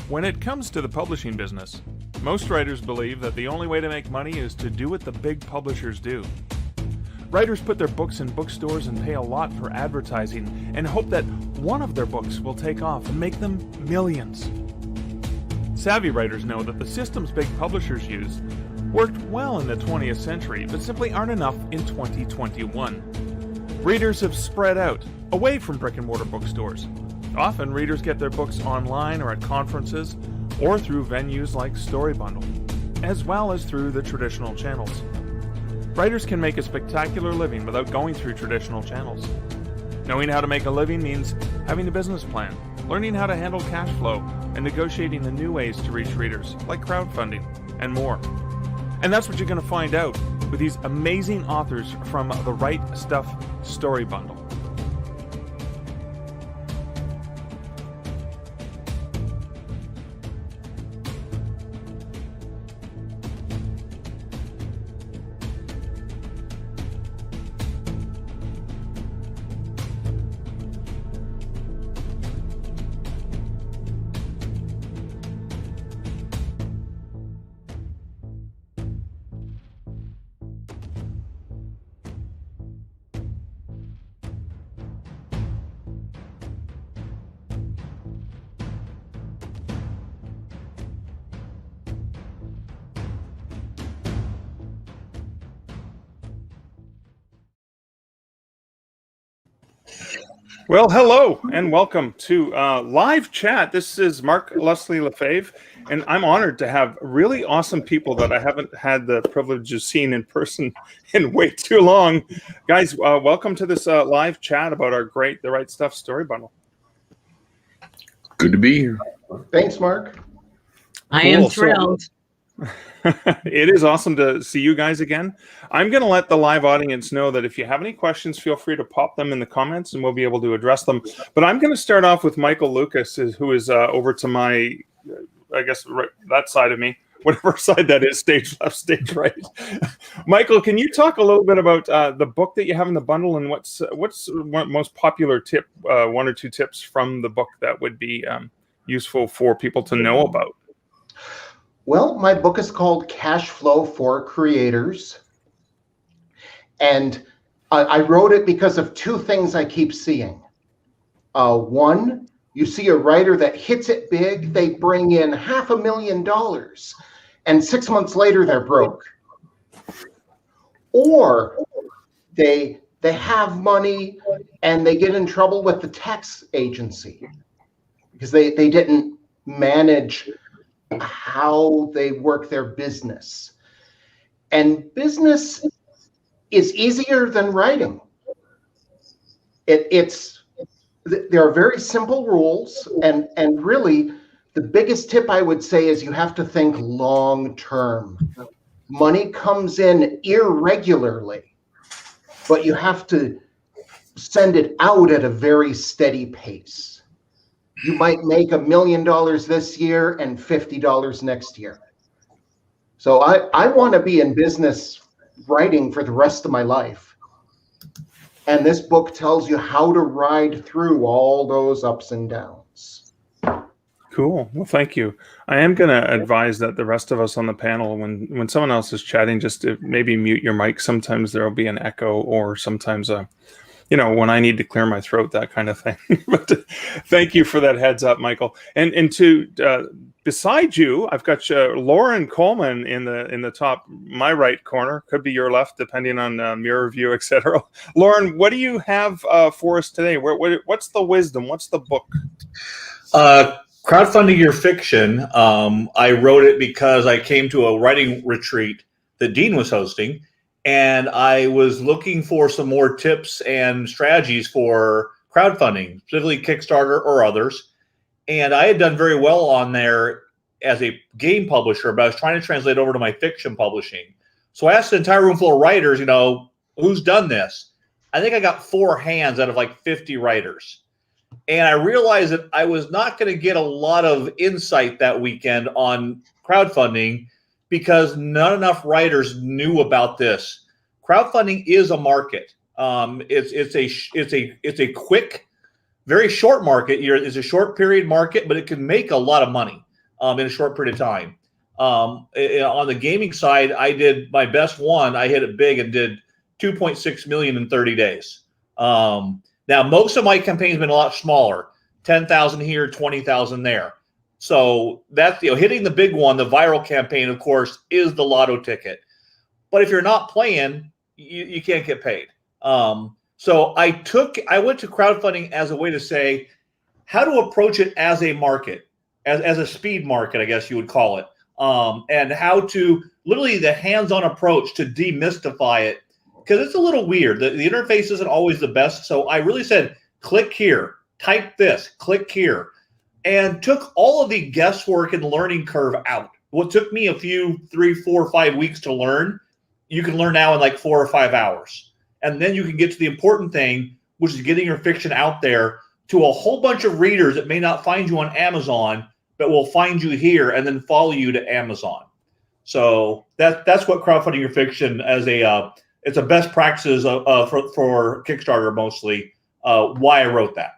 When it comes to the publishing business, most writers believe that the only way to make money is to do what the big publishers do. Writers put their books in bookstores and pay a lot for advertising and hope that one of their books will take off and make them millions. Savvy writers know that the systems big publishers use worked well in the 20th century, but simply aren't enough in 2021. Readers have spread out, away from brick-and-mortar bookstores. Often, readers get their books online or at conferences, or through venues like StoryBundle, as well as through the traditional channels. Writers can make a spectacular living without going through traditional channels. Knowing how to make a living means having a business plan, learning how to handle cash flow, and negotiating the new ways to reach readers, like crowdfunding, and more. And that's what you're going to find out with these amazing authors from the WRITE STUFF StoryBundle. Well, hello and welcome to live chat. This is Mark Leslie Lefebvre, and I'm honored to have really awesome people that I haven't had the privilege of seeing in person in way too long. Guys, welcome to this live chat about our great The WRITE STUFF Story Bundle. Good to be here. Thanks, Mark. I am thrilled. It is awesome to see you guys again. I'm going to let the live audience know that if you have any questions, feel free to pop them in the comments and we'll be able to address them. But I'm going to start off with Michael Lucas, who is over to my, I guess, right, that side of me, whatever side that is, stage left, stage right. Michael, can you talk a little bit about the book that you have in the bundle and what's one most popular tip, one or two tips from the book that would be useful for people to know about? Well, my book is called Cash Flow for Creators. And I wrote it because of two things I keep seeing. One, you see a writer that hits it big, they bring in $500,000, and 6 months later they're broke. Or they have money and they get in trouble with the tax agency because they didn't manage how they work their business. And business is easier than writing. There are very simple rules, and really the biggest tip I would say is you have to think long term. Money comes in irregularly, but you have to send it out at a very steady pace. You might make $1 million this year and $50 next year. So I want to be in business writing for the rest of my life. And this book tells you how to ride through all those ups and downs. Cool. Well, thank you. I am going to advise that the rest of us on the panel, when someone else is chatting, just to maybe mute your mic. Sometimes there will be an echo, or sometimes when I need to clear my throat, that kind of thing. But thank you for that heads up, Michael. And to beside you, I've got Lauren Coleman in the top, my right corner. Could be your left, depending on mirror view, etc. Lauren, what do you have for us today? What's the wisdom? What's the book? Crowdfunding Your Fiction. I wrote it because I came to a writing retreat that Dean was hosting, and I was looking for some more tips and strategies for crowdfunding, specifically Kickstarter or others. And I had done very well on there as a game publisher, but I was trying to translate over to my fiction publishing. So I asked an entire room full of writers, who's done this? I think I got 4 hands out of like 50 writers. And I realized that I was not going to get a lot of insight that weekend on crowdfunding because not enough writers knew about this. Crowdfunding is a market. It's a quick, very short market. It's a short period market, but it can make a lot of money. in a short period of time. On the gaming side, I did my best one. I hit it big and did 2.6 million in 30 days. Now, most of my campaigns have been a lot smaller, 10,000 here, 20,000 there. So that's, hitting the big one, the viral campaign, of course, is the lotto ticket. But if you're not playing, you can't get paid. So I went to crowdfunding as a way to say how to approach it as a market, as a speed market, I guess you would call it, and how to literally the hands-on approach to demystify it, because it's a little weird. The interface isn't always the best. So I really said, click here, type this, click here, and took all of the guesswork and learning curve out. What took me a few 3, 4, 5 weeks to learn, you can learn now in like 4 or 5 hours. And then you can get to the important thing, which is getting your fiction out there to a whole bunch of readers that may not find you on Amazon, but will find you here and then follow you to Amazon. So that's what crowdfunding your fiction as it's a best practices for Kickstarter mostly. Why I wrote that.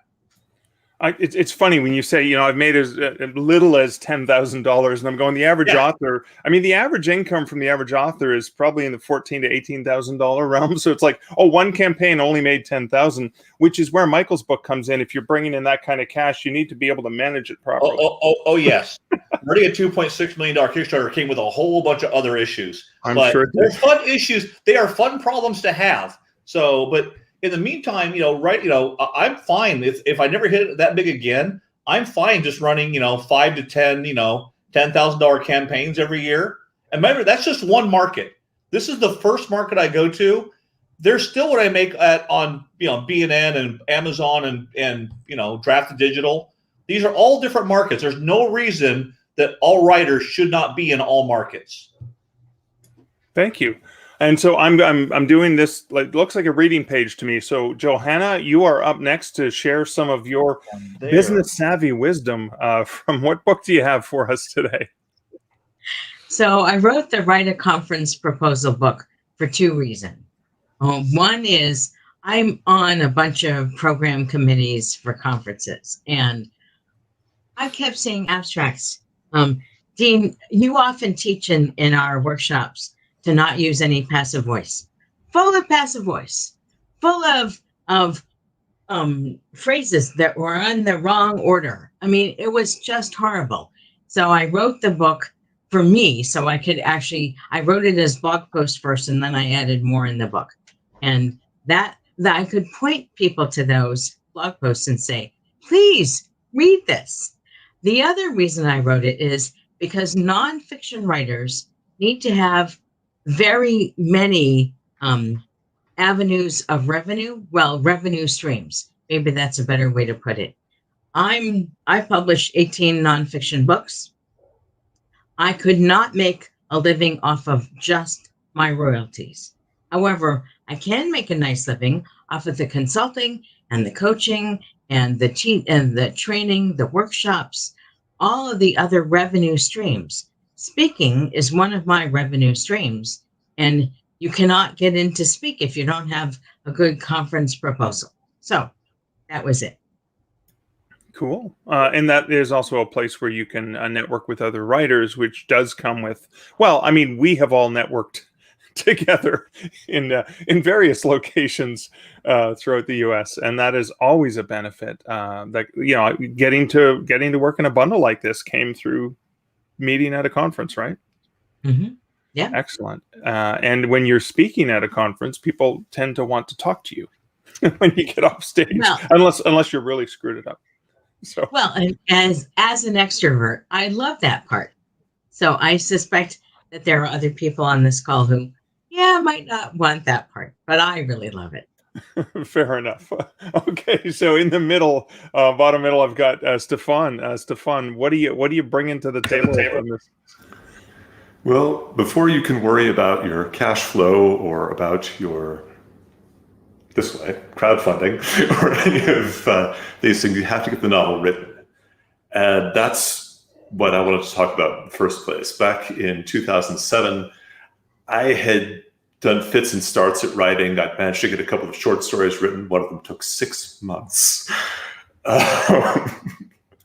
It's funny when you say, I've made as little as $10,000, and I'm going, the average author. I mean, the average income from the average author is probably in the $14,000 to $18,000 realm. So it's like, one campaign only made $10,000, which is where Michael's book comes in. If you're bringing in that kind of cash, you need to be able to manage it properly. Oh yes. Already a $2.6 million Kickstarter came with a whole bunch of other issues. But they're fun issues. They are fun problems to have. So, but in the meantime, I'm fine if I never hit it that big again. I'm fine just running, 5 to 10, $10,000 campaigns every year. And remember, that's just one market. This is the first market I go to. There's still what I make on B&N and Amazon and Draft Digital. These are all different markets. There's no reason that all writers should not be in all markets. Thank you. And so I'm doing this, looks like a reading page to me. So Johanna, you are up next to share some of your business savvy wisdom from what book do you have for us today? So I wrote the Write a Conference Proposal book for 2 reasons. One is I'm on a bunch of program committees for conferences, and I kept seeing abstracts. Dean, you often teach in our workshops to not use any passive voice. Full of passive voice, full of phrases that were in the wrong order. I mean, it was just horrible. So I wrote the book for me, so I wrote it as blog post first, and then I added more in the book. And that I could point people to those blog posts and say, please read this. The other reason I wrote it is because nonfiction writers need to have very many avenues of revenue, revenue streams. Maybe that's a better way to put it. I published 18 nonfiction books. I could not make a living off of just my royalties. However, I can make a nice living off of the consulting and the coaching and the training, the workshops, all of the other revenue streams. Speaking is one of my revenue streams, and you cannot get into speak if you don't have a good conference proposal. So that was it. Cool. And that is also a place where you can network with other writers, which does come with, we have all networked together in various locations throughout the U.S., and that is always a benefit. Getting to work in a bundle like this came through meeting at a conference, right? Mm-hmm. Yeah. Excellent. And when you're speaking at a conference, people tend to want to talk to you when you get off stage, unless you're really screwed it up. So and as an extrovert, I love that part. So I suspect that there are other people on this call who, might not want that part, but I really love it. Fair enough. Okay, so in the middle, bottom middle, I've got Stefan. Stefan, what do you bring into the table from this? Well, before you can worry about your cash flow or about your crowdfunding or any of these things, you have to get the novel written, and that's what I wanted to talk about in the first place. Back in 2007, I had done fits and starts at writing. I managed to get a couple of short stories written. One of them took 6 months.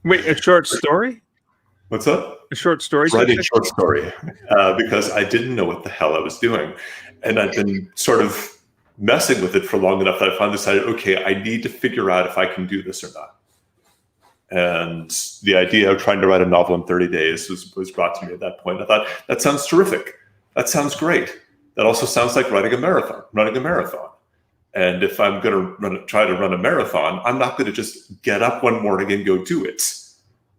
Wait, a short story? What's up? A short story? Writing a short story because I didn't know what the hell I was doing. And I'd been sort of messing with it for long enough that I finally decided, okay, I need to figure out if I can do this or not. And the idea of trying to write a novel in 30 days was brought to me at that point. I thought, that sounds terrific. That sounds great. That also sounds like running a marathon. And if I'm going to try to run a marathon, I'm not going to just get up one morning and go do it.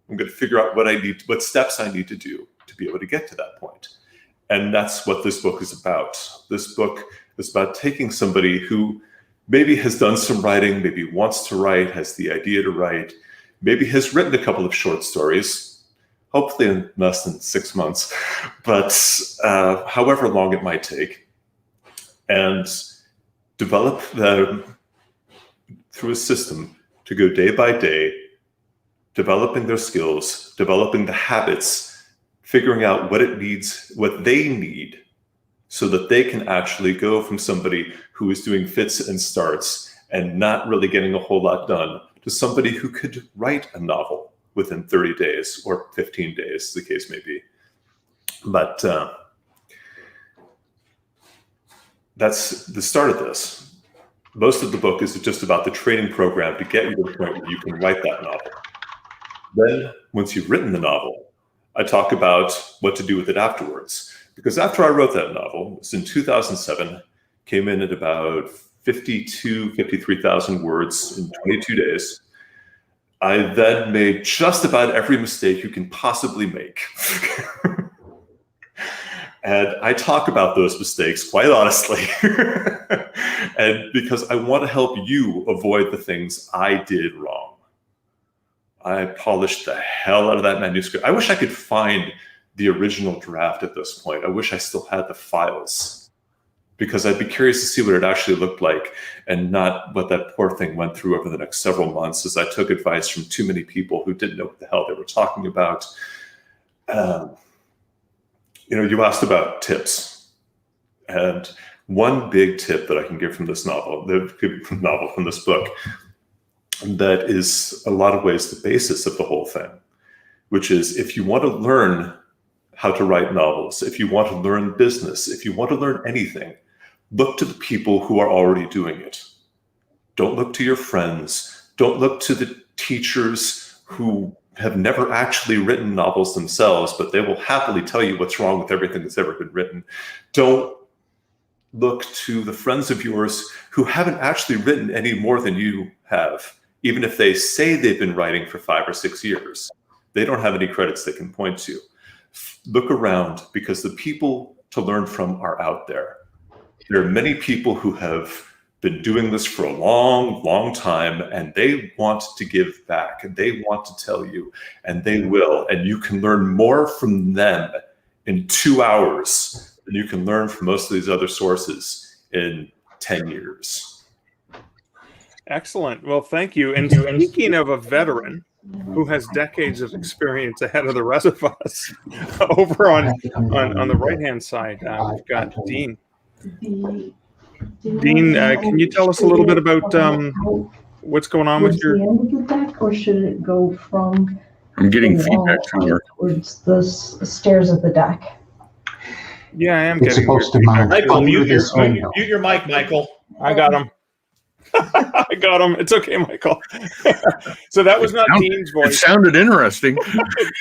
I'm going to figure out what steps I need to do to be able to get to that point. And that's what this book is about. This book is about taking somebody who maybe has done some writing, maybe wants to write, has the idea to write, maybe has written a couple of short stories, hopefully in less than 6 months, but however long it might take, and develop them through a system to go day by day, developing their skills, developing the habits, figuring out what they need so that they can actually go from somebody who is doing fits and starts and not really getting a whole lot done to somebody who could write a novel within 30 days or 15 days, the case may be. But that's the start of this. Most of the book is just about the training program to get you to the point where you can write that novel. Then, once you've written the novel, I talk about what to do with it afterwards. Because after I wrote that novel, it was in 2007, came in at about 53,000 words in 22 days. I then made just about every mistake you can possibly make. And I talk about those mistakes quite honestly. And because I want to help you avoid the things I did wrong. I polished the hell out of that manuscript. I wish I could find the original draft at this point. I wish I still had the files, because I'd be curious to see what it actually looked like and not what that poor thing went through over the next several months as I took advice from too many people who didn't know what the hell they were talking about. You asked about tips. And one big tip that I can give from this novel, from this book, that is a lot of ways the basis of the whole thing, which is if you want to learn how to write novels, if you want to learn business, if you want to learn anything, look to the people who are already doing it. Don't look to your friends. Don't look to the teachers who have never actually written novels themselves, but they will happily tell you what's wrong with everything that's ever been written. Don't look to the friends of yours who haven't actually written any more than you have, even if they say they've been writing for 5 or 6 years. They don't have any credits they can point to. Look around, because the people to learn from are out there. There are many people who have been doing this for a long, long time, and they want to give back, and they want to tell you, and they will. And you can learn more from them in 2 hours than you can learn from most of these other sources in 10 years. Excellent. Well, thank you. And speaking of a veteran who has decades of experience ahead of the rest of us, over on the right-hand side, we've got Dean. Dean, can you tell us a little bit about what's going on with your... the end of the deck, or should it go from... I'm getting feedback somewhere. Towards the stairs of the deck? Yeah, I am It's getting supposed to feedback. mount. Michael, mute this way. your mic, Michael. I got him. I got him. It's okay, Michael. So that was not Dean's It voice. sounded interesting.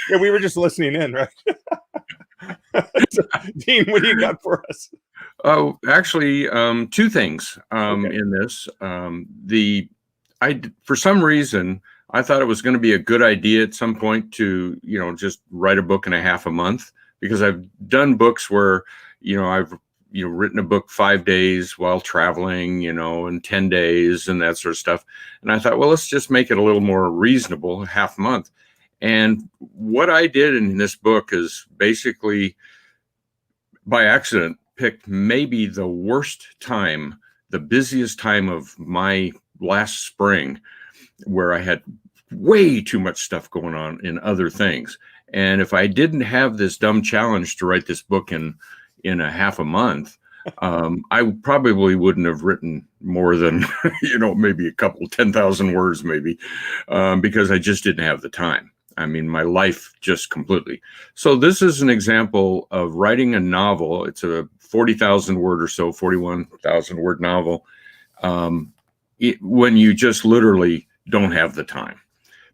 Yeah, we were just listening in, right? So, Dean, what do you got for us? Oh, actually, 2 things Okay. in this. For some reason, I thought it was going to be a good idea at some point to, just write a book in a half a month, because I've done books where, I've written a book 5 days while traveling, in 10 days and that sort of stuff. And I thought, well, let's just make it a little more reasonable, half a month. And what I did in this book is basically, by accident, picked maybe the worst time, the busiest time of my last spring, where I had way too much stuff going on in other things. And if I didn't have this dumb challenge to write this book in a half a month, I probably wouldn't have written more than, maybe a couple, 10,000 words, maybe, because I just didn't have the time. I mean, my life just completely. So this is an example of writing a novel. It's a 40,000 word or so, 41,000 word novel. When you just literally don't have the time.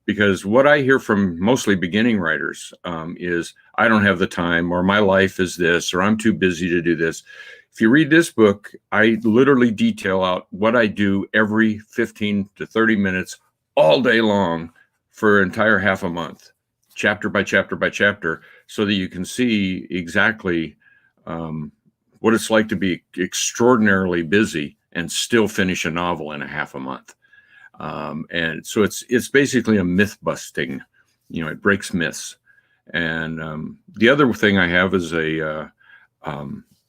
Because what I hear from mostly beginning writers is, I don't have the time, or my life is this, or I'm too busy to do this. If you read this book, I literally detail out what I do every 15 to 30 minutes all day long for an entire half a month, chapter by chapter by chapter, so that you can see exactly what it's like to be extraordinarily busy and still finish a novel in a half a month. And so it's basically a myth busting, it breaks myths. And the other thing I have is a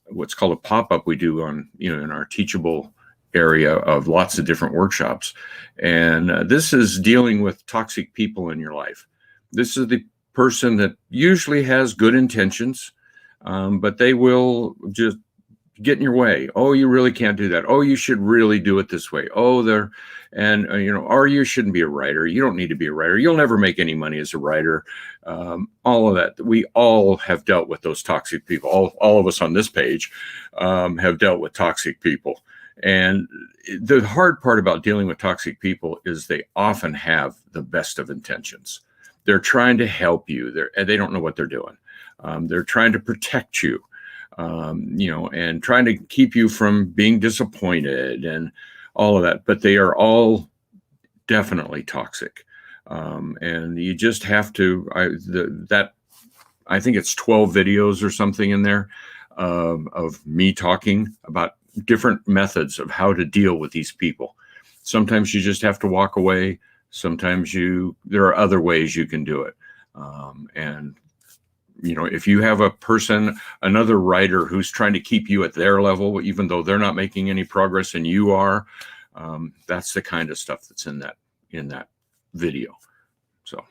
what's called a pop-up we do on, in our teachable area of lots of different workshops. And this is dealing with toxic people in your life. This is the person that usually has good intentions, but they will just get in your way. Oh, you really can't do that. Oh, you should really do it this way. Oh, or you shouldn't be a writer. You don't need to be a writer. You'll never make any money as a writer. All of that. We all have dealt with those toxic people. All of us on this page have dealt with toxic people. And the hard part about dealing with toxic people is they often have the best of intentions. They're trying to help you. They don't know what they're doing. They're trying to protect you. And trying to keep you from being disappointed and all of that. But they are all definitely toxic. And you just have to, I think it's 12 videos or something in there of me talking about different methods of how to deal with these people. Sometimes you just have to walk away. Sometimes there are other ways you can do it. If you have another writer who's trying to keep you at their level, even though they're not making any progress and you are, that's the kind of stuff that's in that video. So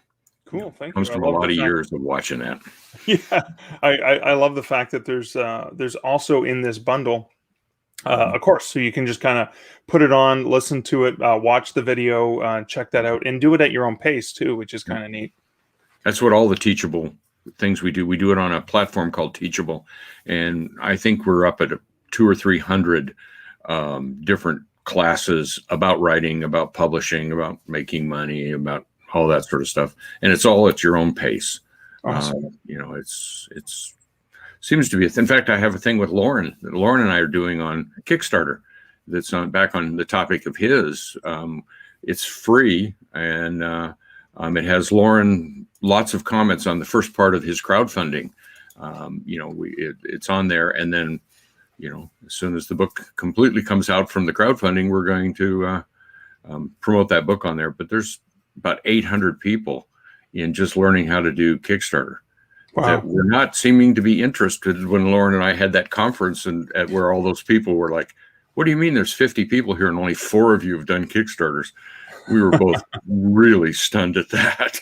cool. Thank you. Comes from a lot of years of watching that. Yeah. I love the fact that there's also in this bundle, a course, so you can just kind of put it on, listen to it, watch the video, check that out, and do it at your own pace too, which is kind of neat. That's what all the teachable things we do. We do it on a platform called Teachable, and I think we're up at 200 or 300 different classes about writing, about publishing, about making money, about all that sort of stuff, and it's all at your own pace. Awesome. It's seems to be. In fact, I have a thing with Lauren that Lauren and I are doing on Kickstarter. That's back on the topic of his. It's free, and it has Lauren lots of comments on the first part of his crowdfunding. It's on there, and then as soon as the book completely comes out from the crowdfunding, we're going to promote that book on there. But there's about 800 people in just learning how to do Kickstarter. Wow. That were not seeming to be interested when Lauren and I had that conference, and where all those people were like, "What do you mean? There's 50 people here, and only 4 of you have done Kickstarters?" We were both really stunned at that.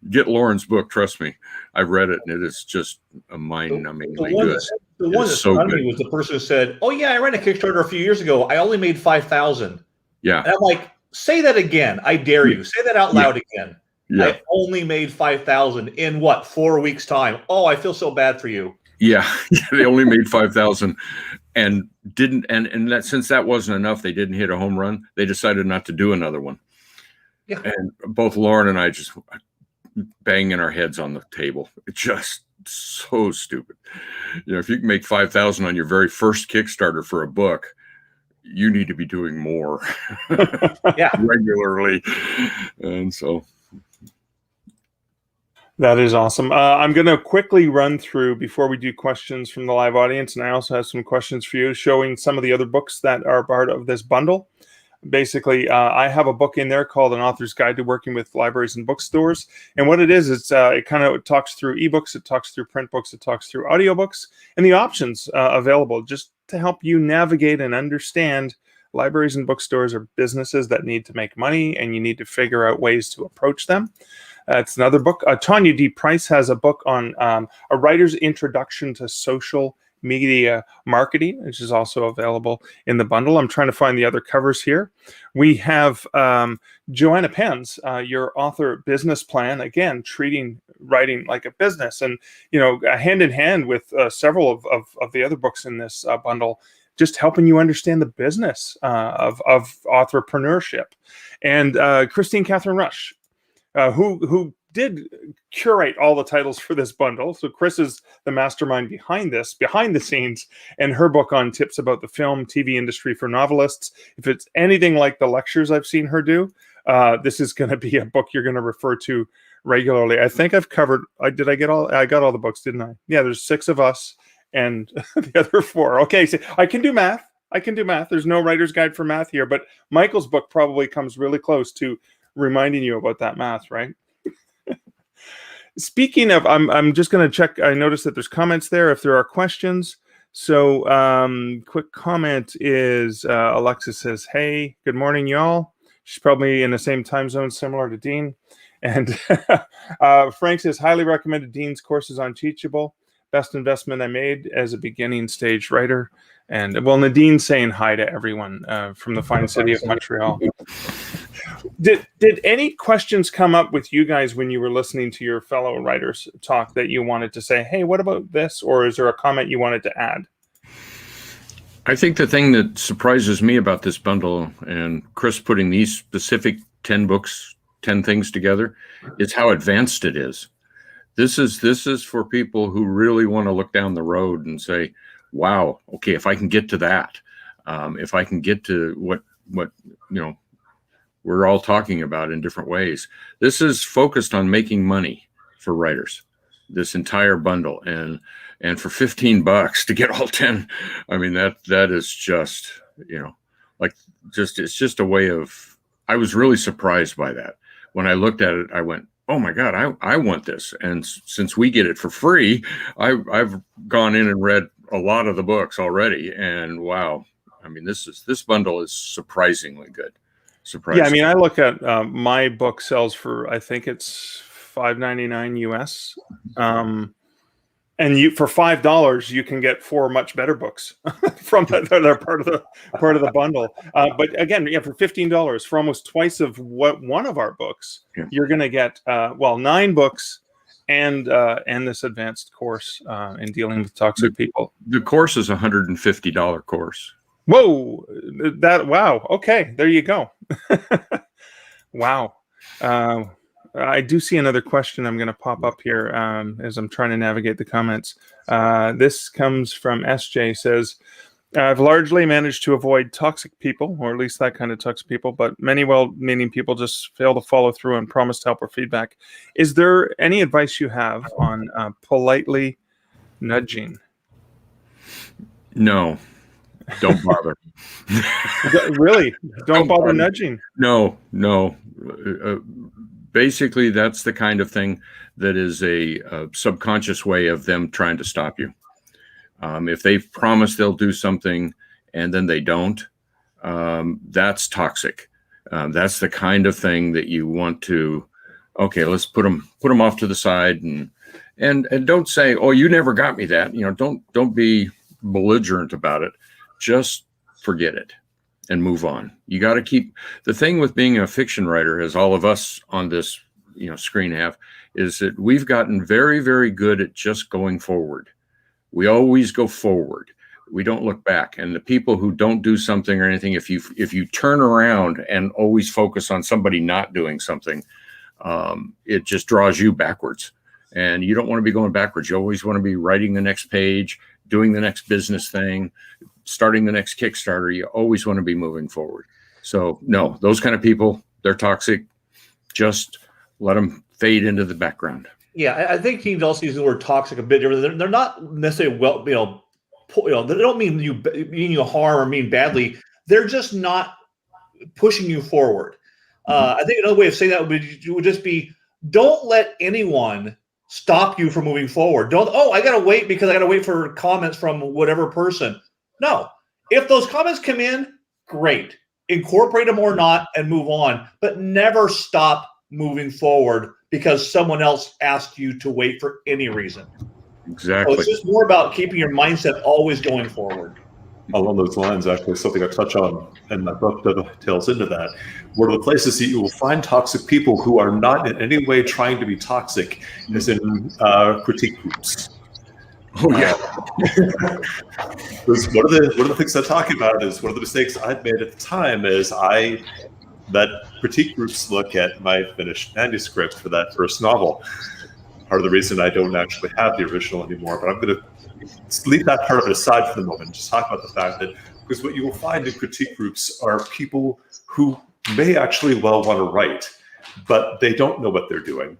Get Lauren's book. Trust me, I've read it, and it is just a mind-numbingly good. The one that stunned me was the person who said, "Oh yeah, I ran a Kickstarter a few years ago. I only made 5,000." Yeah, and I'm like, "Say that again! I dare you! Say that out loud again!" Yeah. I only made 5,000 in 4 weeks' time. Oh, I feel so bad for you. Yeah, they only made 5,000, and didn't. And that, since that wasn't enough, they didn't hit a home run. They decided not to do another one. Yeah. And both Lauren and I just banging our heads on the table. It's just so stupid. If you can make 5,000 on your very first Kickstarter for a book, you need to be doing more regularly. And so. That is awesome. I'm going to quickly run through before we do questions from the live audience. And I also have some questions for you showing some of the other books that are part of this bundle. Basically, I have a book in there called An Author's Guide to Working with Libraries and Bookstores. And what it is, it kind of talks through ebooks, it talks through print books, it talks through audiobooks, and the options available just to help you navigate and understand libraries and bookstores are businesses that need to make money, and you need to figure out ways to approach them. It's another book. Tanya D. Price has a book on a writer's introduction to social media marketing, which is also available in the bundle. I'm trying to find the other covers here. We have Joanna Penn's Your Author Business Plan, again, treating writing like a business, and hand in hand with several of the other books in this bundle, just helping you understand the business of authorpreneurship. And Christine Catherine Rush, who did curate all the titles for this bundle. So Chris is the mastermind behind this, behind the scenes, and her book on tips about the film, TV industry for novelists. If it's anything like the lectures I've seen her do, this is going to be a book you're going to refer to regularly. I think I've covered, I got all the books, didn't I? Yeah, there's 6 of us and the other 4. Okay, so I can do math. There's no writer's guide for math here, but Michael's book probably comes really close to reminding you about that math, right? Speaking of, I'm just going to check. I noticed that there's comments there if there are questions. So quick comment is Alexis says, hey, good morning, y'all. She's probably in the same time zone, similar to Dean. And Frank says, highly recommended Dean's courses on Teachable. Best investment I made as a beginning stage writer. And well, Nadine's saying hi to everyone from the fine city of Montreal. Did any questions come up with you guys when you were listening to your fellow writers talk that you wanted to say, hey, what about this? Or is there a comment you wanted to add? I think the thing that surprises me about this bundle, and Chris putting these specific 10 books, 10 things together, is how advanced it is. This is for people who really want to look down the road and say, wow, okay, if I can get to that, if I can get to what we're all talking about in different ways. This is focused on making money for writers, this entire bundle. And for $15 to get all 10, I mean, that is just, it's just a way of, I was really surprised by that. When I looked at it, I went, oh my God, I want this. And since we get it for free, I've gone in and read a lot of the books already. And wow, I mean, this bundle is surprisingly good. Surprising. Yeah, I mean, I look at my book sells for, I think it's $5.99 US. And for $5, you can get 4 much better books from that are part of the bundle. But again, yeah, for $15, for almost twice of what one of our books, you're going to get 9 books and this advanced course in dealing with toxic people. The course is a $150 course. Whoa! Wow. Okay, there you go. Wow. I do see another question I'm going to pop up here as I'm trying to navigate the comments. This comes from SJ, says, I've largely managed to avoid toxic people, or at least that kind of toxic people, but many well-meaning people just fail to follow through and promise help or feedback. Is there any advice you have on politely nudging? No. Don't bother. Really? Don't bother nudging? No. Basically, that's the kind of thing that is a subconscious way of them trying to stop you. If they've promised they'll do something and then they don't, that's toxic. That's the kind of thing that you want to, okay, let's put them off to the side and don't say, oh, you never got me that. Don't be belligerent about it. Just forget it and move on. You got to keep the thing with being a fiction writer, as all of us on this screen have, is that we've gotten very, very good at just going forward. We always go forward. We don't look back. And the people who don't do something or anything, if you turn around and always focus on somebody not doing something, it just draws you backwards. And you don't want to be going backwards. You always want to be writing the next page, doing the next business thing, starting the next Kickstarter. You always want to be moving forward. So no, those kind of people, they're toxic. Just let them fade into the background. Yeah, I think teams also use the word toxic a bit different. They're not necessarily they don't mean you harm or mean badly. They're just not pushing you forward. I think another way of saying that would just be, don't let anyone stop you from moving forward. I got to wait because I got to wait for comments from whatever person. No, if those comments come in, great. Incorporate them or not and move on, but never stop moving forward because someone else asked you to wait for any reason. So Exactly. it's just more about keeping your mindset always going forward. Along those lines, actually, something I touch on in my book dovetails into that. One of the places that you will find toxic people who are not in any way trying to be toxic is in critique groups. Oh yeah. One of the things I talk about is one of the mistakes I'd made at the time is I let critique groups look at my finished manuscript for that first novel. Part of the reason I don't actually have the original anymore, but I'm going to leave that part of it aside for the moment. Just talk about the fact that, because what you will find in critique groups are people who may actually well want to write, but they don't know what they're doing.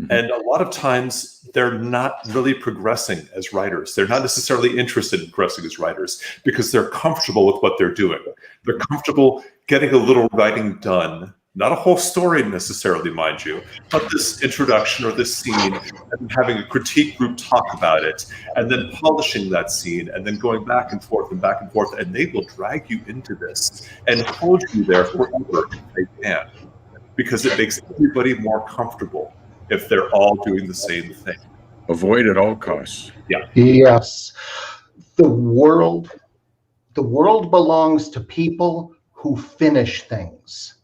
And a lot of times they're not really progressing as writers. They're not necessarily interested in progressing as writers because they're comfortable with what they're doing. They're comfortable getting a little writing done, not a whole story necessarily, mind you, but this introduction or this scene, and having a critique group talk about it, and then polishing that scene, and then going back and forth, and they will drag you into this and hold you there forever if they can, because it makes everybody more comfortable if they're all doing the same thing. Avoid at all costs. Yes. The world belongs to people who finish things.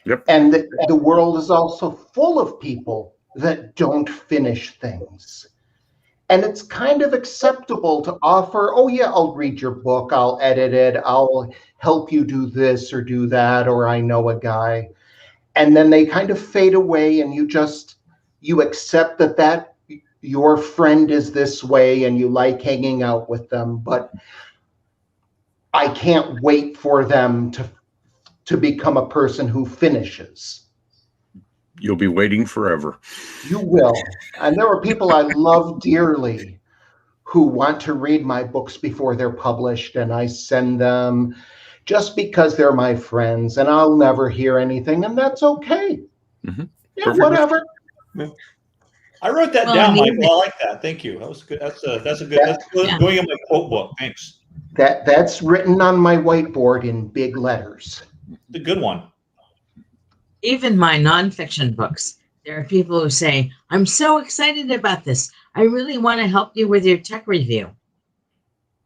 Yep. And the world is also full of people that don't finish things. And it's kind of acceptable to offer, oh yeah, I'll read your book, I'll edit it, I'll help you do this or do that, or I know a guy. And then they kind of fade away, and you accept that your friend is this way and you like hanging out with them, but I can't wait for them to become a person who finishes. You'll be waiting forever. You will. And there are people I love dearly who want to read my books before they're published, and I send them just because they're my friends, and I'll never hear anything, and that's okay. Mm-hmm. Yeah, whatever. I wrote that down, Michael. I like that. Thank you. That was good. That's going in my quote book. Thanks. That's written on my whiteboard in big letters. It's a good one. Even my nonfiction books, there are people who say, I'm so excited about this. I really want to help you with your tech review.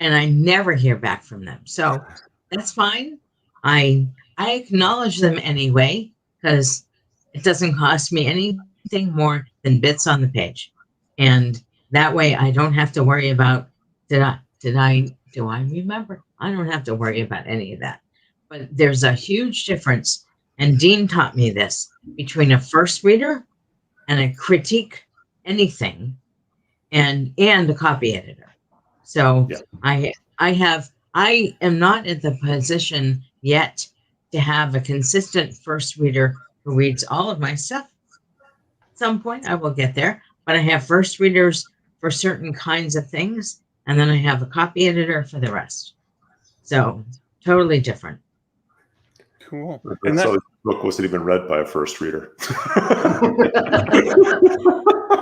And I never hear back from them. So that's fine. I acknowledge them anyway, because it doesn't cost me anything more than bits on the page. And that way I don't have to worry about, do I remember? I don't have to worry about any of that. But there's a huge difference, and Dean taught me this, between a first reader and a critique anything and a copy editor. So yeah. I am not in the position yet to have a consistent first reader who reads all of my stuff. At some point I will get there, but I have first readers for certain kinds of things, and then I have a copy editor for the rest. So totally different. Cool. And so the book wasn't even read by a first reader.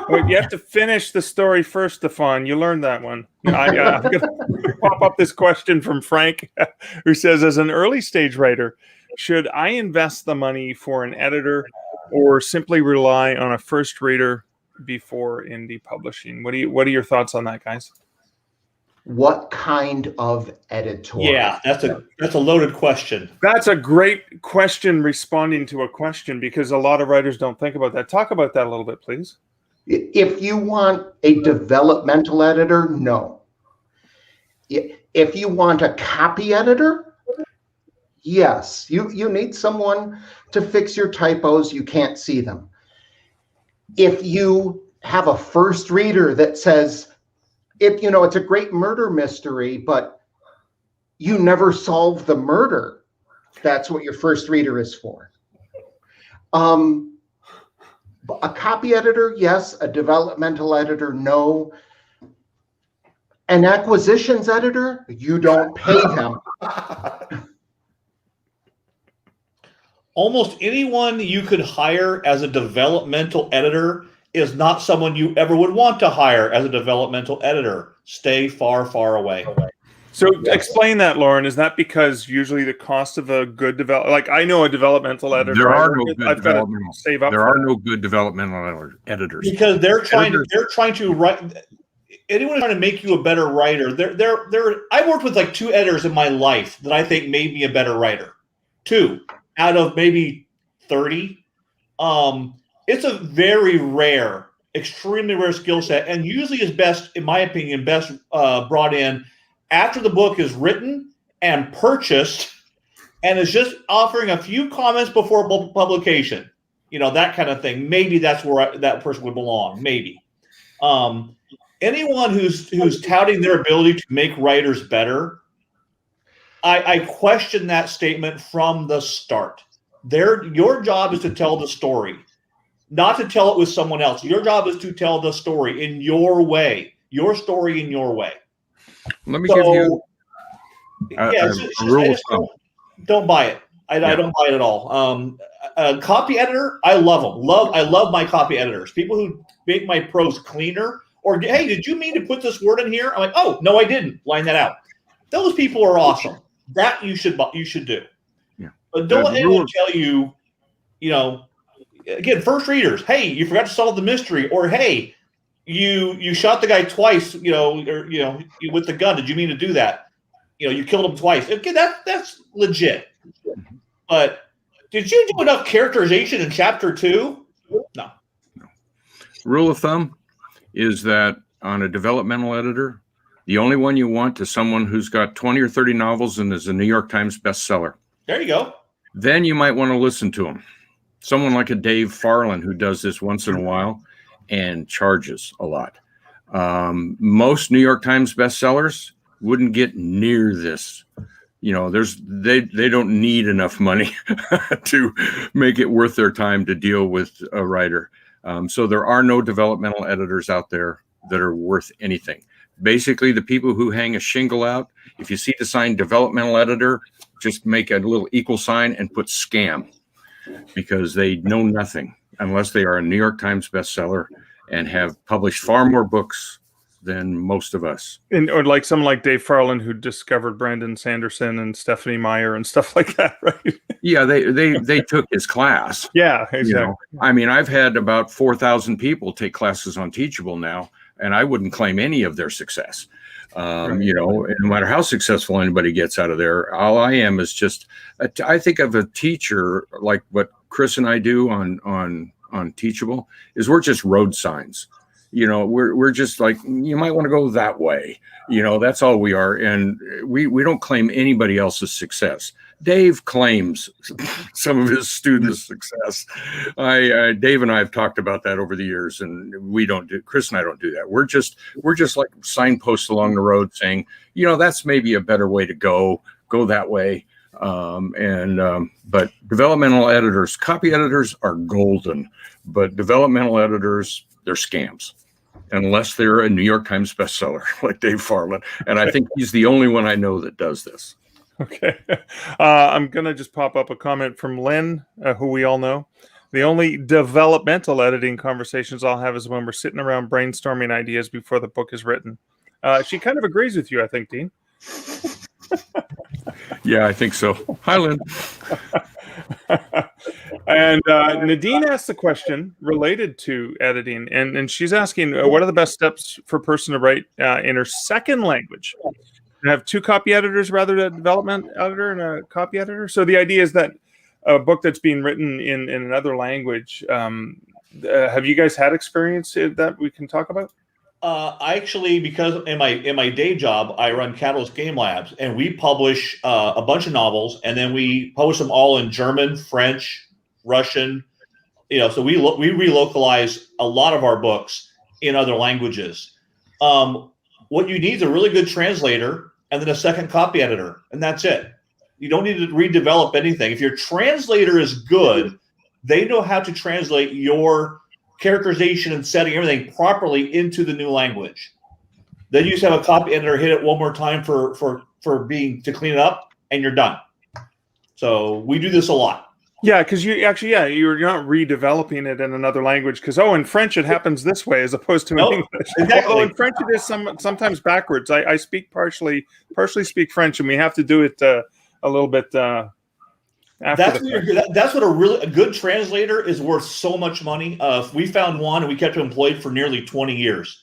Wait, you have to finish the story first, Stefan. You learned that one. I'm going to pop up this question from Frank, who says, as an early stage writer, should I invest the money for an editor or simply rely on a first reader before indie publishing? What are your thoughts on that, guys? What kind of editor? Yeah, that's a loaded question. That's a great question, responding to a question, because a lot of writers don't think about that. Talk about that a little bit, please. If you want a developmental editor, no. If you want a copy editor, yes. You need someone to fix your typos. You can't see them. If you have a first reader that says, it's a great murder mystery, but you never solve the murder, that's what your first reader is for. A copy editor, yes. A developmental editor, no. An acquisitions editor, you don't pay them. Almost anyone you could hire as a developmental editor is not someone you ever would want to hire as a developmental editor. Stay far, far away. So explain that, Lauren. Is that because usually the cost of a good I know a developmental editor. There are no good I've got to save up. There are no good developmental editors because they're trying to write. anyone trying to make you a better writer, I've worked with like 2 editors in my life that I think made me a better writer. 2 out of maybe 30. It's a very rare, extremely rare skill set, and usually is best, in my opinion, brought in after the book is written and purchased, and is just offering a few comments before publication. That kind of thing. Maybe that's where that person would belong. Maybe. Anyone who's touting their ability to make writers better, I question that statement from the start. Your job is to tell the story, not to tell it with someone else. Your job is to tell the story in your way, your story in your way. Let me give you a rule of thumb. Don't buy it. I don't buy it at all. A copy editor, I love them. I love my copy editors. People who make my prose cleaner, or hey, did you mean to put this word in here? I'm like, oh no, I didn't. Line that out. Those people are awesome. That you should do. Yeah. But don't let anyone tell you, again, first readers, hey, you forgot to solve the mystery, or hey, you shot the guy twice, with the gun. Did you mean to do that? You killed him twice. Okay, that's legit. But did you do enough characterization in chapter 2? No. Rule of thumb is that on a developmental editor, the only one you want is someone who's got 20 or 30 novels and is a New York Times bestseller. There you go. Then you might want to listen to him. Someone like a Dave Farland who does this once in a while and charges a lot. Most New York Times bestsellers wouldn't get near this. They don't need enough money to make it worth their time to deal with a writer. So there are no developmental editors out there that are worth anything. Basically, the people who hang a shingle out, if you see the sign developmental editor, just make a little equal sign and put scam, because they know nothing unless they are a New York Times bestseller and have published far more books than most of us. Or like someone like Dave Farland, who discovered Brandon Sanderson and Stephanie Meyer and stuff like that, right? Yeah, they took his class. Yeah, exactly. I mean, I've had about 4,000 people take classes on Teachable now, and I wouldn't claim any of their success. Right. No matter how successful anybody gets out of there, all I am is just, I think of a teacher like what Chris and I do on Teachable is we're just road signs. We're just like, you might want to go that way. That's all we are. And we don't claim anybody else's success. Dave claims some of his students' success. Dave and I have talked about that over the years, and Chris and I don't do that. We're just like signposts along the road saying, that's maybe a better way to go that way. But developmental editors, copy editors are golden, but developmental editors, they're scams. Unless they're a New York Times bestseller like Dave Farland. And I think he's the only one I know that does this. Okay. I'm going to just pop up a comment from Len, who we all know. The only developmental editing conversations I'll have is when we're sitting around brainstorming ideas before the book is written. She kind of agrees with you, I think, Dean. Yeah, I think so. Hi, Lynn. And Nadine asked a question related to editing, and she's asking, what are the best steps for a person to write in her second language? I have 2 copy editors rather than a development editor and a copy editor. So the idea is that a book that's being written in another language, have you guys had experience that we can talk about? I actually, because in my day job, I run Catalyst Game Labs, and we publish a bunch of novels, and then we publish them all in German, French, Russian. So we relocalize a lot of our books in other languages. What you need is a really good translator and then a second copy editor, and that's it. You don't need to redevelop anything. If your translator is good, they know how to translate your characterization and setting everything properly into the new language. Then you just have a copy editor hit it one more time to clean it up, and you're done. So we do this a lot. Yeah, because you're not redeveloping it in another language. Because in French it happens this way as opposed to in English. Exactly. Although in French it is sometimes backwards. I speak partially speak French, and we have to do it a little bit. That's what a good translator is worth so much money. We found one, and we kept him employed for nearly 20 years.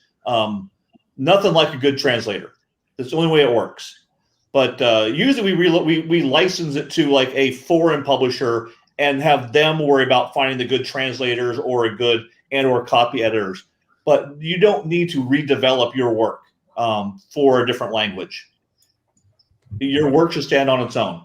nothing like a good translator. That's the only way it works. But usually we license it to like a foreign publisher and have them worry about finding the good translators or or copy editors. But you don't need to redevelop your work for a different language. Your work should stand on its own.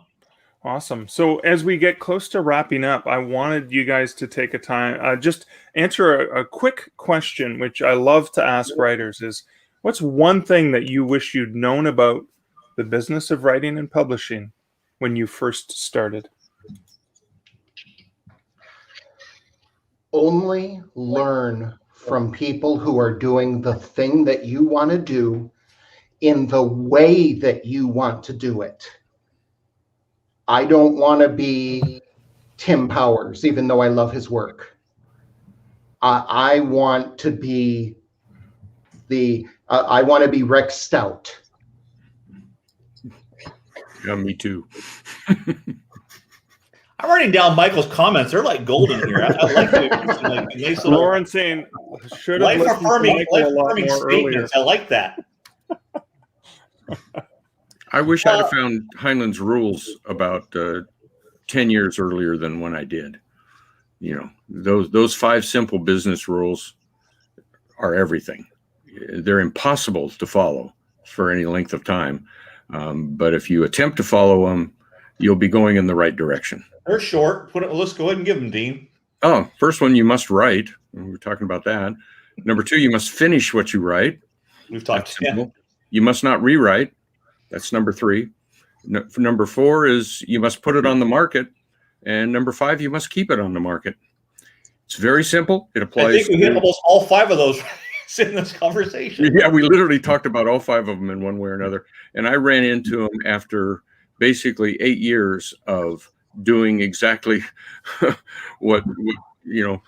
Awesome. So as we get close to wrapping up, I wanted you guys to take a time, just answer a quick question, which I love to ask writers is, what's one thing that you wish you'd known about the business of writing and publishing when you first started? Only learn from people who are doing the thing that you want to do in the way that you want to do it. I don't want to be Tim Powers, even though I love his work. I want to be I want to be Rex Stout. Yeah, me too. I'm writing down Michael's comments. They're like golden here. I like it. Nice Lauren saying, should have listened to Michael a lot more earlier. I like that. I wish I'd have found Heinlein's rules about 10 years earlier than when I did. You know, those 5 simple business rules are everything. They're impossible to follow for any length of time. But if you attempt to follow them, you'll be going in the right direction. They're short. Let's go ahead and give them, Dean. Oh, first one, you must write. We're talking about that. Number 2, you must finish what you write. We've talked about that. You must not rewrite. That's number 3. Number 4 is you must put it on the market. And number 5, you must keep it on the market. It's very simple. It applies. I think we hit almost all 5 of those in this conversation. Yeah, we literally talked about all 5 of them in one way or another. And I ran into them after basically 8 years of doing exactly what you know,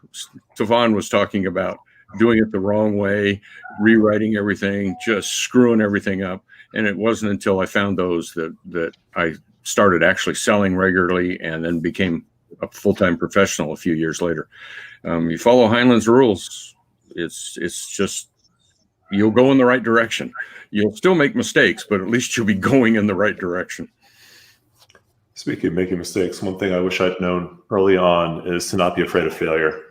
Stefan was talking about, doing it the wrong way, rewriting everything, just screwing everything up. And it wasn't until I found those that I started actually selling regularly and then became a full-time professional a few years later. You follow Heinlein's rules, it's just, you'll go in the right direction. You'll still make mistakes, but at least you'll be going in the right direction. Speaking of making mistakes, one thing I wish I'd known early on is to not be afraid of failure.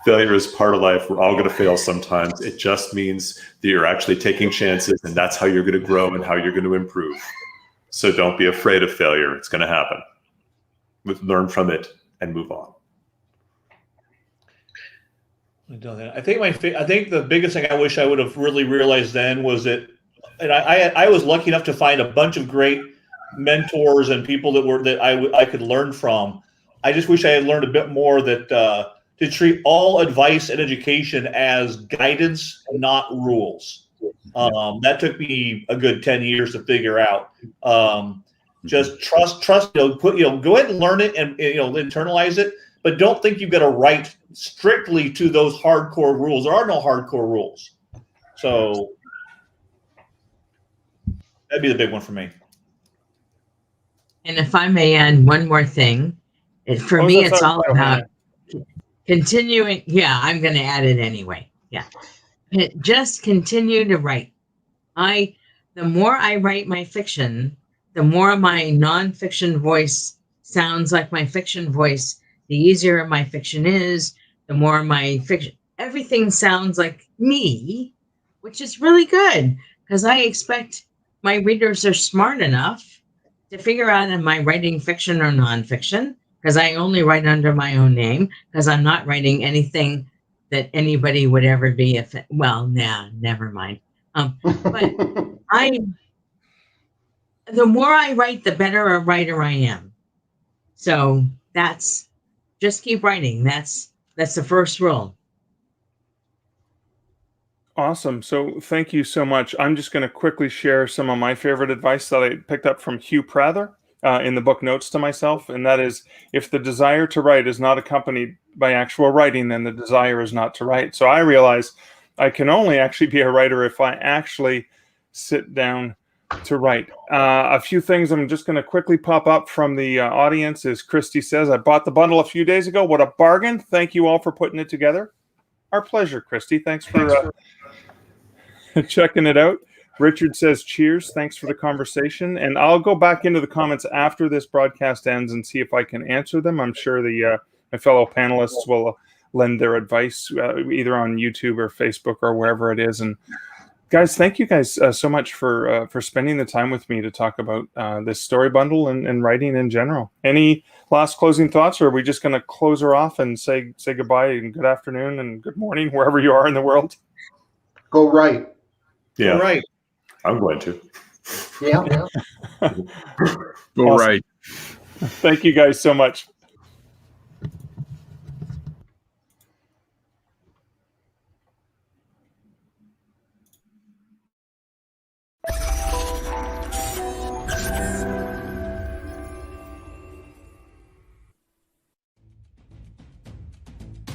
Failure is part of life. We're all going to fail sometimes. It just means that you're actually taking chances, and that's how you're going to grow and how you're going to improve. So don't be afraid of failure. It's going to happen. Learn from it and move on. I think the biggest thing I wish I would have really realized then was that, and I was lucky enough to find a bunch of great mentors and people that I could learn from. I just wish I had learned a bit more that to treat all advice and education as guidance, not rules. That took me a good 10 years to figure out. Just trust. Go ahead and learn it and internalize it, but don't think you've got to write strictly to those hardcore rules. There are no hardcore rules. So that'd be the big one for me. And if I may add one more thing, for me, it's all about continuing. Yeah, I'm going to add it anyway. Yeah. Just continue to write. The more I write my fiction, the more my nonfiction voice sounds like my fiction voice, the easier my fiction is, the more my fiction, everything sounds like me, which is really good because I expect my readers are smart enough to figure out am I writing fiction or nonfiction, because I only write under my own name, because I'm not writing anything that anybody would ever be never mind. But the more I write, the better a writer I am. So just keep writing. That's the first rule. Awesome. So thank you so much. I'm just going to quickly share some of my favorite advice that I picked up from Hugh Prather in the book Notes to Myself. And that is, if the desire to write is not accompanied by actual writing, then the desire is not to write. So I realize I can only actually be a writer if I actually sit down to write. A few things I'm just going to quickly pop up from the audience is Christy says, I bought the bundle a few days ago. What a bargain. Thank you all for putting it together. Our pleasure, Christy. Thanks for checking it out. Richard says, cheers. Thanks for the conversation. And I'll go back into the comments after this broadcast ends and see if I can answer them. I'm sure my fellow panelists will lend their advice either on YouTube or Facebook or wherever it is. And guys, thank you guys so much for spending the time with me to talk about this story bundle and writing in general. Any last closing thoughts, or are we just going to close her off and say goodbye and good afternoon and good morning wherever you are in the world? Go write. Yeah. All right. I'm going to. Yeah. Go Awesome. right. Thank you guys so much.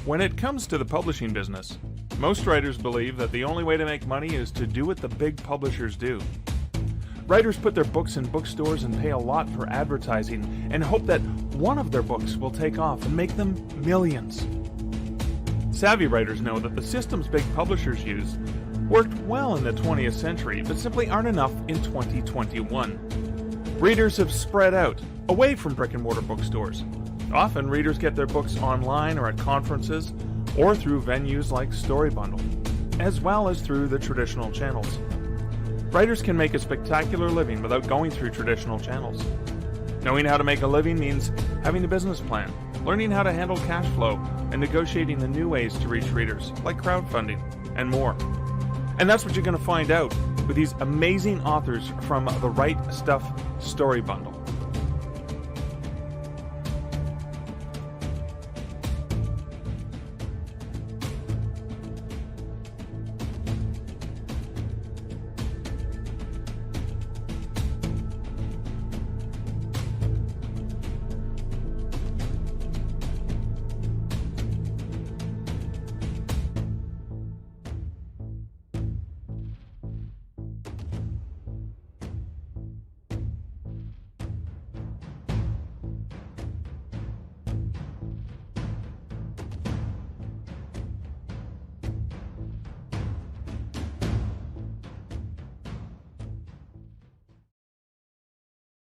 When it comes to the publishing business, most writers believe that the only way to make money is to do what the big publishers do. Writers put their books in bookstores and pay a lot for advertising and hope that one of their books will take off and make them millions. Savvy writers know that the systems big publishers use worked well in the 20th century, but simply aren't enough in 2021. Readers have spread out, away from brick-and-mortar bookstores. Often, readers get their books online or at conferences, or through venues like StoryBundle, as well as through the traditional channels. Writers can make a spectacular living without going through traditional channels. Knowing how to make a living means having a business plan, learning how to handle cash flow, and negotiating the new ways to reach readers, like crowdfunding, and more. And that's what you're going to find out with these amazing authors from the WRITE STUFF StoryBundle.